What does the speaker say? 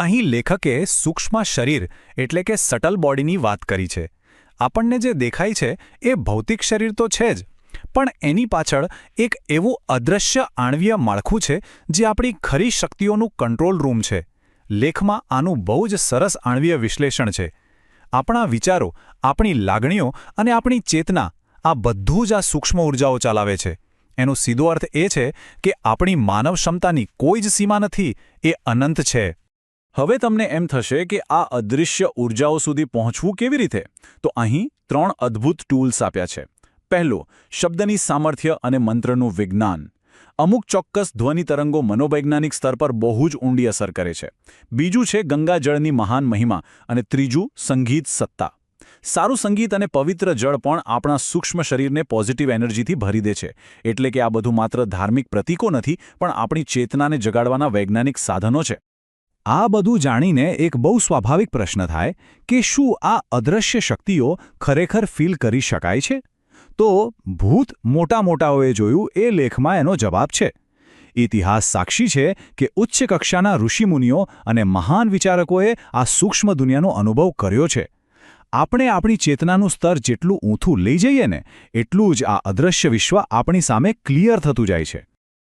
અહીં લેખકે સૂક્ષ્મ શરીર એટલે કે સટલ બોડીની વાત કરી છે. આપણને જે દેખાય છે એ ભૌતિક શરીર તો છે જ, પણ એની પાછળ એક એવું અદૃશ્ય આણ્વીય માળખું છે જે આપણી ખરી શક્તિઓનું કંટ્રોલ રૂમ છે. લેખમાં આનું બહુ જ સરસ આણ્વીય વિશ્લેષણ છે. આપણા વિચારો, આપણી લાગણીઓ અને આપણી ચેતના આ બધું જ આ સૂક્ષ્મ ઊર્જાઓ ચલાવે છે. એનો સીધો અર્થ એ છે કે આપણી માનવ ક્ષમતાની કોઈ જ સીમા નથી, એ અનંત છે. હવે તમને એમ થશે કે આ અદૃશ્ય ઊર્જાઓ સુધી પહોંચવું કેવી રીતે? તો અહીં 3 અદ્ભુત ટૂલ્સ આપ્યા છે. પહેલું, શબ્દની સામર્થ્ય અને મંત્રનું વિજ્ઞાન. અમુક ચોક્કસ ધ્વનિ તરંગો મનોવૈજ્ઞાનિક સ્તર પર બહુ જ ઊંડી અસર કરે છે. બીજું છે ગંગાજળની મહાન મહિમા. અને ત્રીજું, સંગીત સત્તા. સારું સંગીત અને પવિત્ર જળ પણ આપણા સૂક્ષ્મ શરીરને પોઝિટિવ એનર્જીથી ભરી દે છે. એટલે કે આ બધું માત્ર ધાર્મિક પ્રતીકો નથી, પણ આપણી ચેતનાને જગાડવાના વૈજ્ઞાનિક સાધનો છે. આ બધું જાણીને એક બહુ સ્વાભાવિક પ્રશ્ન થાય કે શું આ અદૃશ્ય શક્તિઓ ખરેખર ફીલ કરી શકાય છે? તો ભૂત મોટાઓએ જોયું એ લેખમાં એનો જવાબ છે. ઇતિહાસ સાક્ષી છે કે ઉચ્ચ કક્ષાના ઋષિમુનિઓ અને મહાન વિચારકોએ આ સૂક્ષ્મ દુનિયાનો અનુભવ કર્યો છે. આપણે આપણી ચેતનાનું સ્તર જેટલું ઊંથું લઈ જઈએ ને, એટલું જ આ અદૃશ્ય વિશ્વ આપણી સામે ક્લિયર થતું જાય છે.